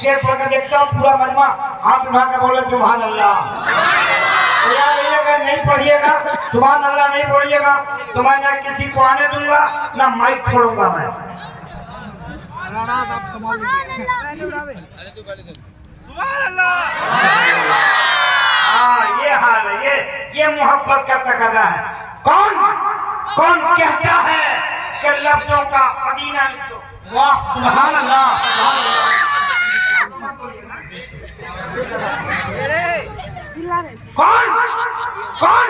शेर पढ़ कर देखता हूँ पूरा मजमा हाथ उठा के बोले सुभान अल्लाह। तो यार ये अगर नहीं पढ़िएगा सुभान अल्लाह नहीं पढ़िएगा तो मैं ना किसी को आने दूंगा ना माइक छोड़ूंगा मैं। हाँ ये हाल है, ये मोहब्बत का तकाजा है। कौन कौन कहता है कि लफ्जों का खजीना लिखो। वाह सुभान अल्लाह। कौन कौन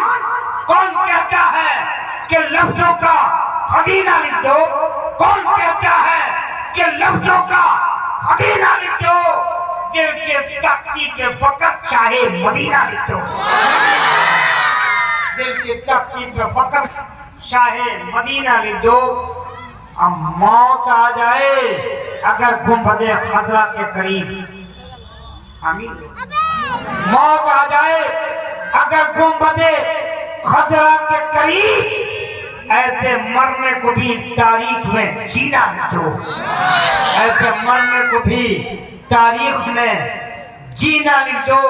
कौन कहता है कि लफ्जों का खजीना लिख दो। कौन कहता है कि लफ्जों का खजीना लिख दो। दिल के तख्ती पे फकत चाहे मदीना लिख दो। दिल के तख्ती पे फकत चाहे मदीना लिख दो। अब मौत आ जाए अगर गुंबदे खजरा के करीब। आमीन। मौत आ जाए अगर गुंबदे खजरा के करीब। ऐसे मरने को भी तारीख में जीना लिख दो। ऐसे मरने को भी तारीख में जीना लिख दो।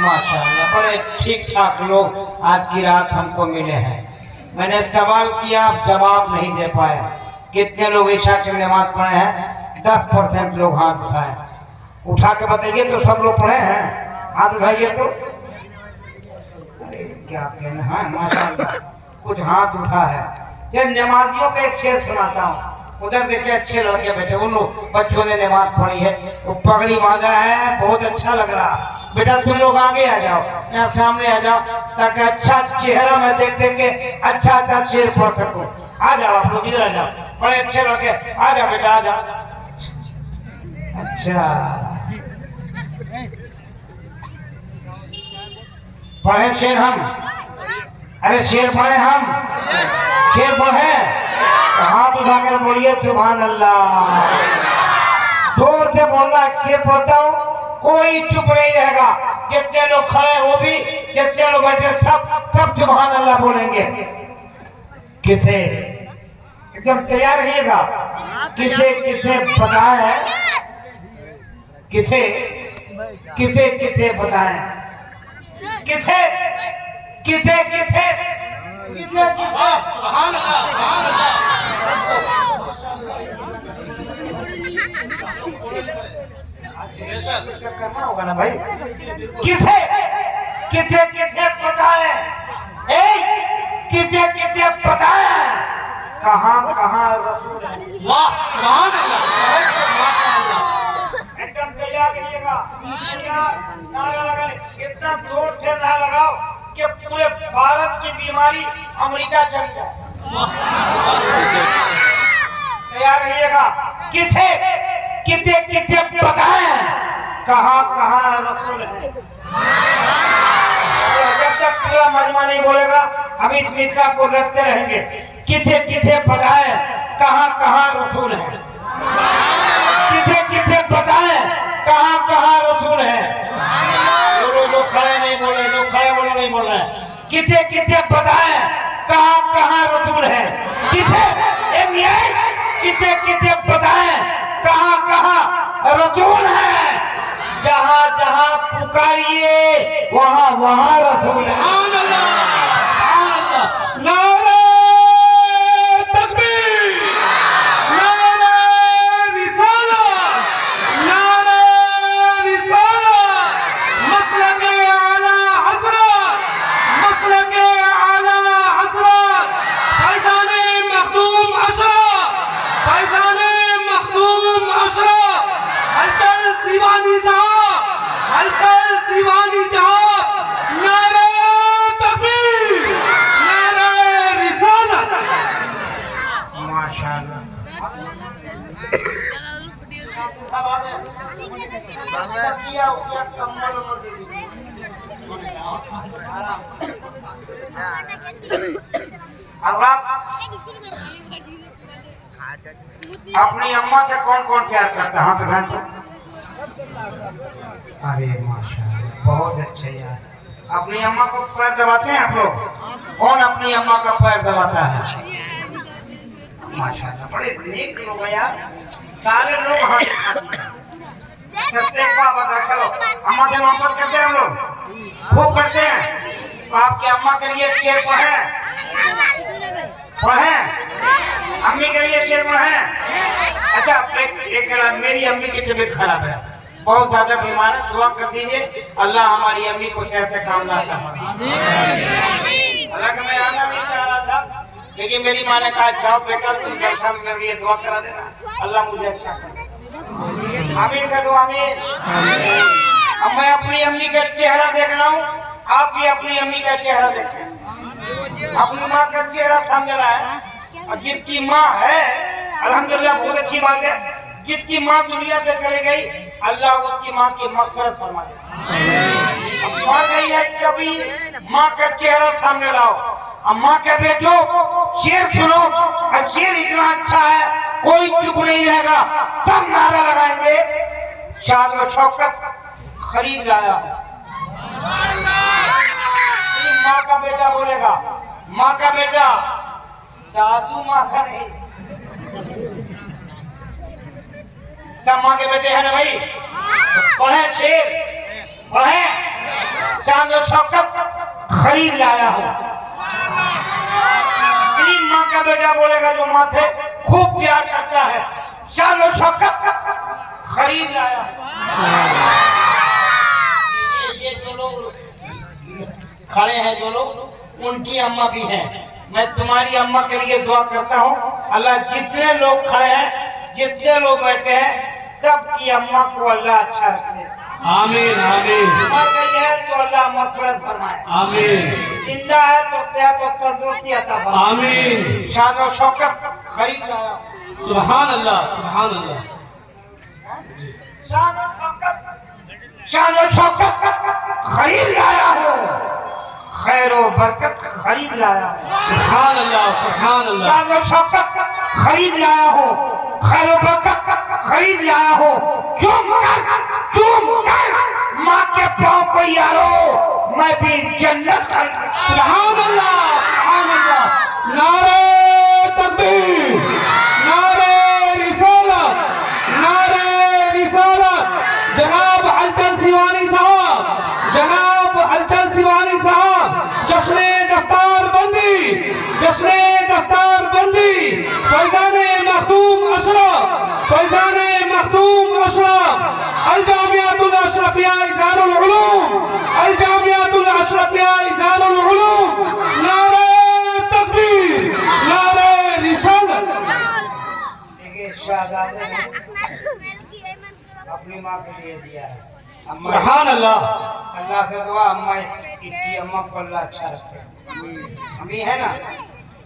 माशाअल्लाह बड़े ठीक ठाक लोग आज की रात हमको मिले हैं। मैंने सवाल किया आप जवाब नहीं दे पाए। कितने लोग ईशा की नमाज पढ़े हैं? 10% लोग हाथ उठाए। उठा के बताइए तो सब लोग पढ़े हैं? हाथ उठाइए तो। अरे क्या कहना है माशाअल्लाह कुछ हाथ उठा है। ये नमाजियों का एक शेर सुनाता हूँ। उधर देखे अच्छे लड़के बैठे उन लोग बच्चों ने नमाज पढ़ी है वो पगड़ी बांधा है बहुत अच्छा लग रहा। बेटा तुम लोग आगे आ जाओ यहाँ सामने आ जाओ ताकि अच्छा चेहरा मैं देख देख के अच्छा अच्छा शेर पढ़ सकूं। आ जाओ आप लोग इधर आ जाओ बड़े अच्छे लड़के आ जाओ बेटा आ जाओ। अच्छा पढ़े शेर हम? अरे शेर पढ़े हम? शेर पढ़े हाथ उठाकर बोलिए सुभान अल्लाह। जोर से बोलना शेर पढ़ता हूँ कोई चुप नहीं रहेगा। जितने लोग खड़े वो भी जितने लोग बैठे सब सुभान अल्लाह बोलेंगे। किसे एकदम तैयार रहिएगा। किसे किसे बताएं किसे किसे किसे बताएं किसे किसे किसे किसे सुभान अल्लाह सुभान अल्लाह। करना होगा ना भाई। किसे किसे किसे बताए किसे किसे बताए कहाँ कहाँ रसूल है। वाह सुभान अल्लाह। एकदम तैयार रहिएगा। नारा लगाए इतना जोर से ना लगाओ कि पूरे भारत की बीमारी अमेरिका चल जाए। तैयार रहिएगा। किसे किसे किसे बताएं कहाँ कहाँ रसूल है। जब तक पूरा मजमा नहीं बोलेगा हम इस मिश्रा को रटते रहेंगे। किसे किसे बताएं कहाँ कहाँ रसूल है। किसे किसे बताएं कहाँ कहाँ रसूल है। जो खड़े नहीं बोले जो खड़े बोले नहीं बोल रहे। किसे किसे बताएं कहाँ कहाँ रसूल है। किसे किसे किसे बताएं कहाँ कहाँ रसूल है। जहाँ जहाँ पुकारिए वहाँ वहाँ रसूल है। नारे तकबीर नारे रिसालत नारे रिसालत मसलके आला हज़रत मसलके आला हज़रत फैज़ाने मखदूम अशरफ फैज़ाने मखदूम अशरफ हलचल दीवानी साहब हलचल दीवानी साहब नारे तकबीर नारे रिसालत। माशाअल्लाह अपनी अम्मा से कौन कौन प्यार करता है? हाथ उठाएं तो। अरे माशाअल्लाह बहुत अच्छे यार। अपनी अम्मा को पैर दबाते हैं आप लोग? कौन अपनी अम्मा का पैर दबाता है? माशाल्लाह बड़े नेक लोग हैं यार, सारे लोग हाथ चलो अम्मा से मोहब्बत करते हैं हम लोग, खूब करते हैं। तो आपके अम्मा के लिए शेर पढ़े, अम्मी के लिए शेर पढ़े। अच्छा एक मेरी अम्मी की तबीयत खराब है, बहुत ज्यादा बीमार है, दुआ कर दीजिए अल्लाह हमारी अम्मी को सेहत से कामयाब करे। हालांकि मैं आना नहीं चाह रहा था, लेकिन मेरी माँ ने कहा जाओ बेटा तुम जलसा में मेरे लिए दुआ करा देना, अल्लाह मुझे अच्छा करे। आमीन कर दो, आमीन। अब मैं अपनी अम्मी का चेहरा देख रहा हूँ, आप भी अपनी अम्मी का चेहरा देखें। अपनी माँ का चेहरा सामने रहा है, और जिसकी माँ है अल्हम्दुलिल्लाह बहुत अच्छी बात है, जिसकी माँ दुनिया से चली गई अल्लाह उसकी माँ की मग़फ़िरत फरमा दे। अब गई है कभी माँ का चेहरा सामने लाओ। अब माँ के बेटो शेर सुनो, और शेर इतना अच्छा है कोई चुप नहीं रहेगा, सब नारा लगाएंगे। शान व शौकत खरीद लाया, माँ का बेटा बोलेगा, माँ का बेटा, सासू माँ का नहीं। सब माँ के बेटे हैं ना भाई, पढ़े शेर, पढ़े। चांद और शौकत खरीद लाया हूँ। तीन माँ का बेटा बोलेगा जो माँ से खूब प्यार करता है, चांद और शौकत खरीद लाया हूँ। ये जो लोग खड़े हैं, जो लोग उनकी अम्मा भी हैं। मैं तुम्हारी अम्मा के लिए दुआ करता हूँ, अल्लाह जितने लोग खड़े हैं, जितने लोग बैठे हैं, सबकी अम्मा को अल्लाह अच्छा रखे। आमीन आमीन। मर गई है तो अल्लाह मग़फ़िरत फरमाए। आमीन। जिंदा है तो सेहत और तंदुरुस्ती अता फरमाए। आमीन। शान और शौकत खरीद लाया। सुभान अल्लाह, सुभान अल्लाह। शान और शौकत खरीद लाया हूँ, खैर व बरकत खरीद लाया हूँ। सुभान अल्लाह, सुभान अल्लाह। शान और शौकत खरीद लाया हूँ, खैर व बरकत खरीद लाया हूँ। चूम कर माँ के पाँव को यारो, मैं भी जन्नत का। सुभान अल्लाह, सुभान अल्लाह। नारे तकबीर, नारे रिसालत, नारे रिसालत। जनाब अलचल सिवानी साहब, जनाब अलचल सिवानी साहब, जश्ने दस्तार बंदी, जश्ने दस्तार बंदी, फैजाने मखदूम अशरफ, फैजाने मखदूम अशरफ, अल जामियातुल अशरफिया इज़ारुल उलूम, अल जामियातुल अशरफिया इज़ारुल उलूम। नारे तकबीर, नारे रिसालत। देखिए शहजादे ने अपनी माँ के लिए दिया है। सुभान अल्लाह। अल्लाह से दुआ अम्मा इसकी अम्मा को अल्लाह अच्छा रखे। अम्मी है ना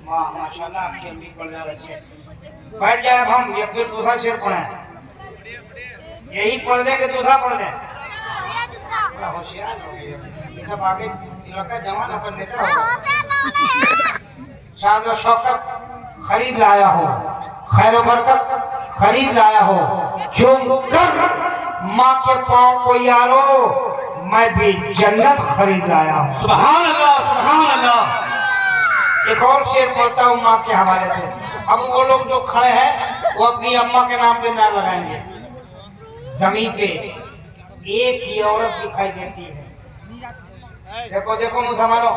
माँ, माशाल्लाह आपकी अम्मी को अल्लाह रखे। बैठ जाए अब हम, ये फिर दूसरा शेर पढ़े, यही पढ़ दे कि दूसरा पढ़ दे? बड़ा होशियार हो गए, ये सब आगे इलाका जमाना कर देता होगा। शान और शौकत खरीद लाया हो, खैर व बरकत खरीद लाया हो। चूम कर माँ के पाँव को यारो, मैं भी जन्नत खरीद लाया हूँ। सुभान अल्लाह, सुभान अल्लाह। एक और शेर पढ़ता हूँ माँ के हवाले से। अब वो लोग जो खड़े हैं वो अपनी अम्मा के नाम पे नाम लगाएंगे। जमीन पे एक ही औरत दिखाई देती है। देखो देखो मुसलमानों,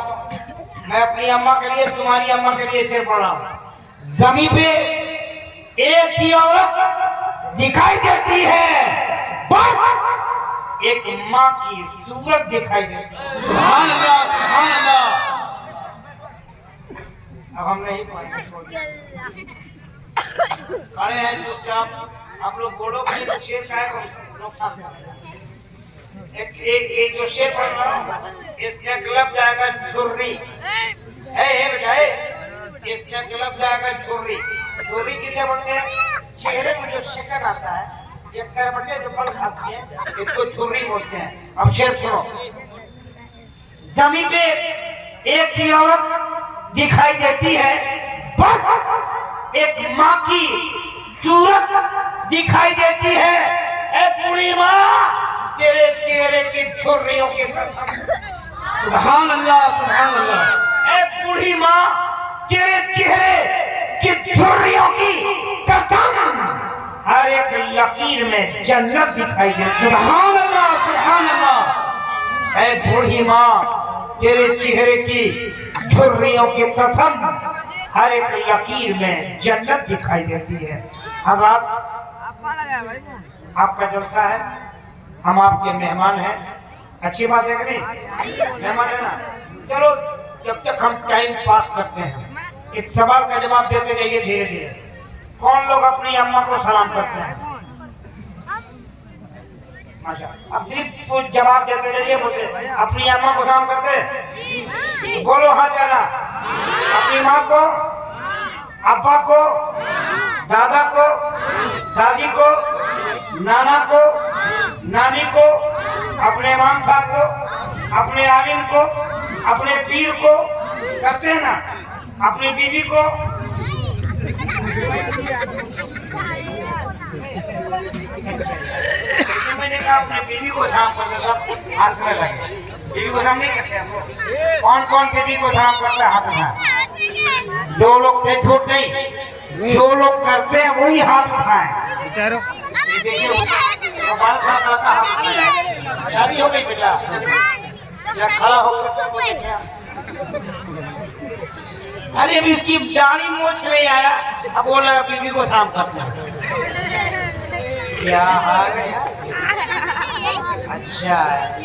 मैं अपनी अम्मा के लिए, तुम्हारी अम्मा के लिए शेर पढ़ रहा हूँ। जमीन पे एक ही औरत दिखाई देती है, बस एक माँ की सूरत दिखाई देती है। सुभान अल्लाह, सुभान अल्लाह। अब हम नहीं पढ़ेंगे, खड़े हैं चुपचाप। आप लोग बोलो कि तो शेर का है, लोग सामने एक जो शेर पढ़ रहा हूँ, इसमें गलत जाएगा छुर्री है बेटा, इसमें गलत जाएगा छुर्री। छुर्री किसे बोलते हैं? चेहरे में जो शिकन आता है, ये करवटें जो फल खाती है, इसको छुर्री बोलते हैं। अब शेर सुनो। जमीन पे एक ही औरत दिखाई देती है, बस एक माँ की सूरत दिखाई देती है। ए बूढ़ी माँ, तेरे चेहरे की छुर्रियों के कसम। सुभान अल्लाह, सुभान अल्लाह। ए बूढ़ी लकीर में जन्नत दिखाई दे। सुभान अल्लाह, सुभान अल्लाह। ऐ बूढ़ी माँ, तेरे चेहरे की झुर्रियों की कसम, हर एक लकीर में जन्नत दिखाई देती है। हज़रात, आपका जलसा है, हम आपके मेहमान हैं, अच्छी बात है कि नहीं? मेहमान है ना। चलो, जब तक हम टाइम पास करते हैं, एक सवाल का जवाब देते जाइए धीरे धीरे। कौन लोग अपनी अम्मा को सलाम करते हैं? अच्छा, अब सिर्फ तो जवाब देते जाइए, बोलते अपनी अम्मा को सलाम करते हैं? बोलो हाँ जाना। अपनी माँ को, अब्बा को, दादा को, दादी को, नाना को, नानी को, अपने इमाम साहब को, अपने आलिम को, अपने पीर को करते हैं ना? अपनी बीवी को, मैंने कहा अपने बीवी को सलाम करते, सब हंसने लगे। बीवी को सलाम नहीं करते हम लोग। कौन कौन बीवी को सलाम करते हैं? हाथ उठाएं। दो लोग थे, झूठ नहीं, जो लोग करते हैं वही हाथ उठाएं। देखिए, मोबाइल साथ रहता है, शादी हो गई बेटा, या खड़ा होकर अरे अभी इसकी दाढ़ी मोछ नहीं आया, अब बोला बीवी को सलाम करते हैं। क्या हाल है? अच्छा,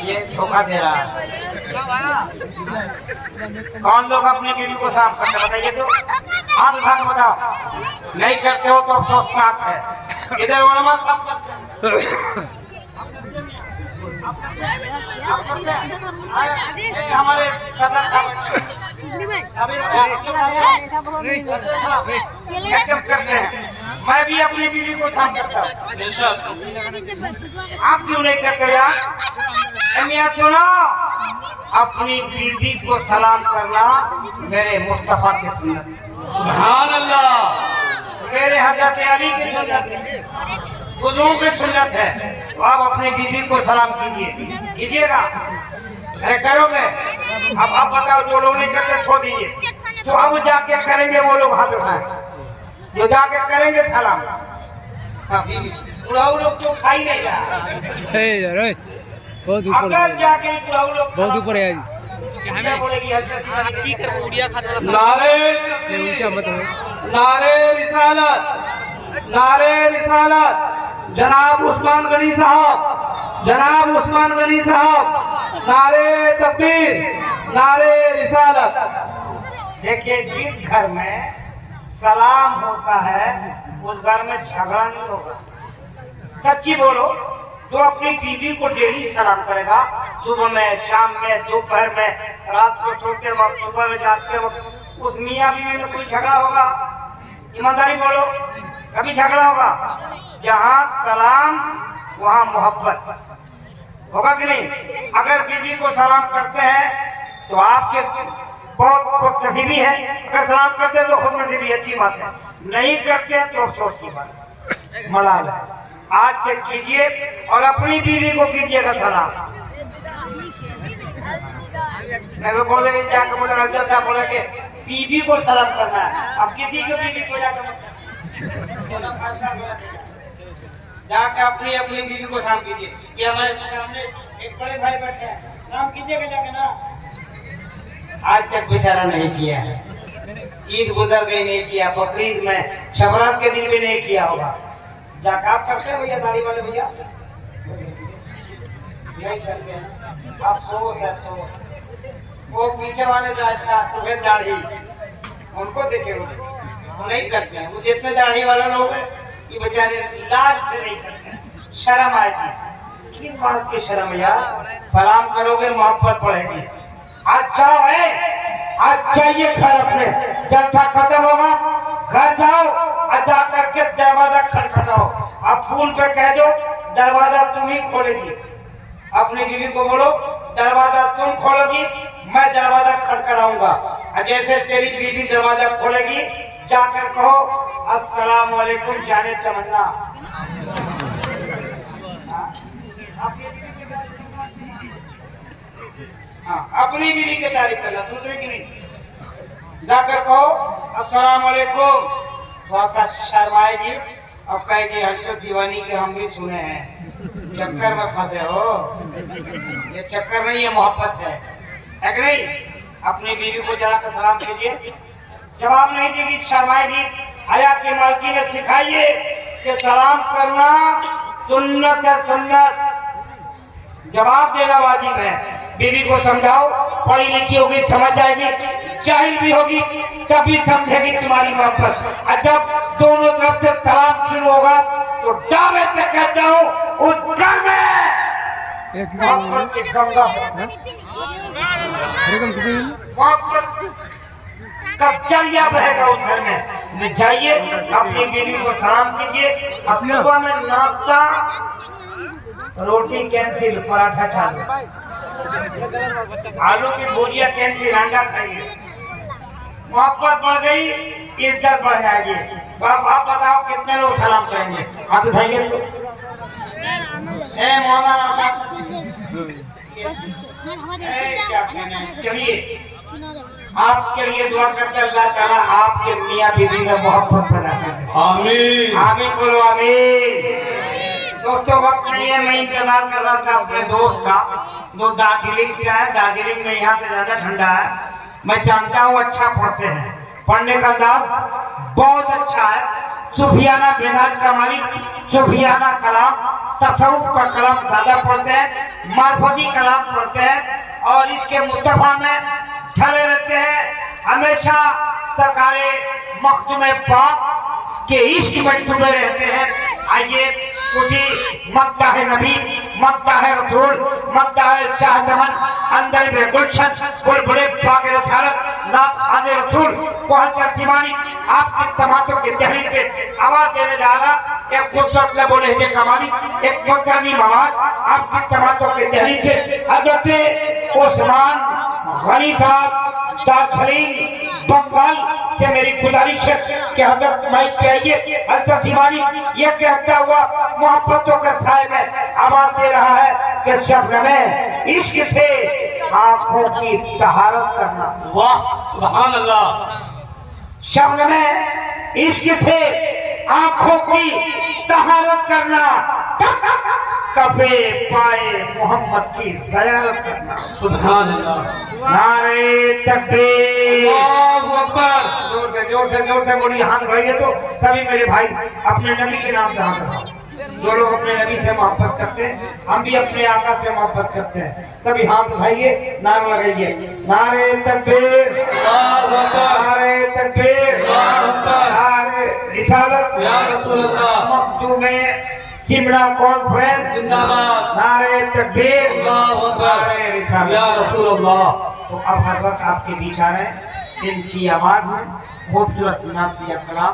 ये धोखा दे रहा है। कौन लोग अपनी बीवी को सलाम करते हैं बताइए तो? हाथ उठा के बताओ। नहीं करते हो तो अफसोस साथ है। इधर उलमा सब करते हैं। हमारे सदर साहब एकदम करते हैं। मैं भी अपनी बीवी को सलाम करता हूँ। आप क्यों नहीं करते यार? मियां सुनो, अपनी बीवी को सलाम करना मेरे मुस्तफा की सुन्नत है। सुभान अल्लाह। मेरे हज़रत अली की सुन्नत है, बुजुर्गों की सुन्नत है। तो आप अपनी बीवी को सलाम कीजिएगा। अरे करोगे? अब आप बताओ, जो लोग नहीं करते छोड़ दीजिए। तो अब जाके करेंगे वो लोग हाथ उठाएं, जो जाके करेंगे सलाम। बुढ़ाऊ लोग तो खा ही नहीं रहा, बहुत ऊपर अगर जाके बुढ़ाऊ लोग बहुत ऊपर है। क्या बोलेगी? नारे ऊंचा मत हो। नारे रिसालत, नारे रिसालत। जनाब उस्मान गनी साहब, जनाब उस्मान गनी साहब, नारे तकबीर, नारे रिसालत। देखिए, जिस घर में सलाम होता है उस घर में झगड़ा नहीं होगा। सच्ची बोलो, जो अपनी बीवी को डेली सलाम करेगा, सुबह में, शाम में, दोपहर में, रात को सोते वक्त, सुबह में जागते वक्त, उस मियाँ बीवी में कोई झगड़ा होगा? ईमानदारी बोलो, कभी झगड़ा होगा? जहाँ सलाम वहाँ मोहब्बत होगा कि नहीं? अगर बीवी को सलाम करते हैं तो आपके बहुत खुशनसीबी है। अगर सलाम करते हैं तो खुशनसीबी अच्छी बात है, नहीं करते हैं तो अफसोस की बात है, मलाल है। आज से कीजिए और अपनी बीवी को कीजिएगा सलाम। मैं तो बोले जाकर बोला अच्छा बोला कि बीवी को सलाम करना है। अब किसी को बीवी को जाकर जाके अपनी अपनी बीवी को सलाम कीजिए। ये हमारे सामने एक बड़े भाई बैठे हैं, सलाम कीजिएगा जाके ना। आज तक बेचारा नहीं किया है, ईद गुजर गई नहीं किया, बकरीद में, शबरात के दिन भी नहीं किया होगा। जाके आप करते हैं भैया, दाढ़ी वाले भैया नहीं करते हैं। आप सो सो वो पीछे वाले सफेद दाढ़ी, उनको देखे वो नहीं करते हैं। वो जितने दाढ़ी वाला लोग हैं ये बेचारे लाज से नहीं करते हैं, शर्म आएगी। किस बात की शर्म यार? सलाम करोगे मोहब्बत बढ़ेगी। अच्छा है, आज जाइए घर अपने, जलसा खत्म होगा घर जाओ और जा करके दरवाजा खटखटाओ। अब फूल पे कह दो दरवाजा तुम ही खोलेगी। अपनी बीवी को बोलो दरवाजा तुम खोलोगी, मैं दरवाजा खटखटाऊंगा। जैसे तेरी बीवी दरवाजा खोलेगी, जाकर कहो अस्सलाम वालेकुम जाने तमन्ना। अपनी बीवी की तारीफ करना, दूसरे की नहीं। जाकर कहो अस्सलाम वालेकुम, थोड़ा सा शर्माएगी अब कहेगी हर्षद दीवानी के हम भी सुने हैं, चक्कर में फंसे हो। ये चक्कर नहीं, ये मोहब्बत है कि नहीं? अपनी बीवी को जरा कर सलाम कीजिए, जवाब नहीं देगी, शर्माएगी। हया की मालकी ने सिखाइए कि सलाम करना सुन्नत है, सुन्नत। जवाब देना वाजिब है। बीवी को समझाओ, पढ़ी लिखी होगी समझ जाएगी, जाहिल भी होगी तभी समझेगी तुम्हारी मोहब्बत। और जब दोनों तरफ से सलाम शुरू होगा तो दावे से कहता हूँ उस घर में मोहब्बत की गंगा का जरिया बहेगा उस घर में। जाइए अपनी बीवी को सलाम कीजिए। अपने सुबह में नाश्ता रोटी कैंसिल, पराठा खा लो, आलू की भुजिया कैंसिल, अंडा खाइए। मोहब्बत बढ़ गई, इज्जत बढ़ जाएगी। तो अब आप बताओ कितने लोग सलाम करेंगे? हाथ उठाइए तो। ए मौलाना चलिए, आपके लिए दुआ करते अल्लाह ताला आपके मियां बीवी में मोहब्बत बनाता है। आमीन आमीन बोलो, आमीन। दोस्तों वक्त नहीं है, मैं इंतजार कर रहा था अपने दोस्त का जो दार्जिलिंग से है। दार्जिलिंग में यहाँ से ज्यादा ठंडा है। मैं जानता हूँ अच्छा पढ़ते हैं, पढ़ने का अंदाज बहुत अच्छा है। सूफियाना बेदात का मालिक, सूफियाना कलाम, तसव्वुफ का कलाम ज्यादा पढ़ते हैं, मार्फती कलाम पढ़ते हैं और इसके मुस्तफा में ढले रहते हैं। हमेशा सरकारे मखदूम पाक के इश्क में डूबे रहते हैं। आइए उसी मद्दाह नबी, मद्दाह रसूल, मद्दाह शाहजहां, अंदर में गुलशन, बुलबुले पाक रसालत, नात खाने रसूल दीवानी आपकी तमातों के दहलीज पे आवाज देने जा रहा। एक खूबसूरत लबो लहजे का मालिक, एक मोहतरमी आवाज आपकी तमातों के दहलीज पे हजरत उस्मान गनी साहब दार्जिलिंग बंगाल से मेरी गुजारिश है कि हजरत माइक पे आइए। हजरत दीवानी ये कहता हुआ मोहब्बतों के साए में आवाज दे रहा है कि शबनमे इश्क से आंखों की तहारत करना। वाह सुभान अल्लाह। शबनमे इश्क से आंखों की तहारत करना, कफे पाए मोहम्मद की ज़यारत करना। सुभान अल्लाह। नारे तकबीर, अल्लाहु अकबर। जोर से बोलिए, हाथ उठाइए तो सभी मेरे भाई अपने नबी के नाम पे हाथ उठाओ। जो लोग अपने नबी से मोहब्बत करते हैं, हम भी अपने आका से मोहब्बत करते हैं, सभी हाथ उठाइए, नारा लगाइए। नारे तकबीर, अल्लाहु अकबर। नारे तकबीर, अल्लाहु अकबर। नारे रिसालत या रसूल अल्लाह। मखदूम सिमरा कॉन्फ्रेंस जिंदाबाद। नारे तकबीर, अल्लाहु अकबर। नारे रिसालत या रसूल अल्लाह। तो अब हर वक्त आपके बीच आ रहे हैं, इनकी आवाज में खूबसूरत नात या कलाम।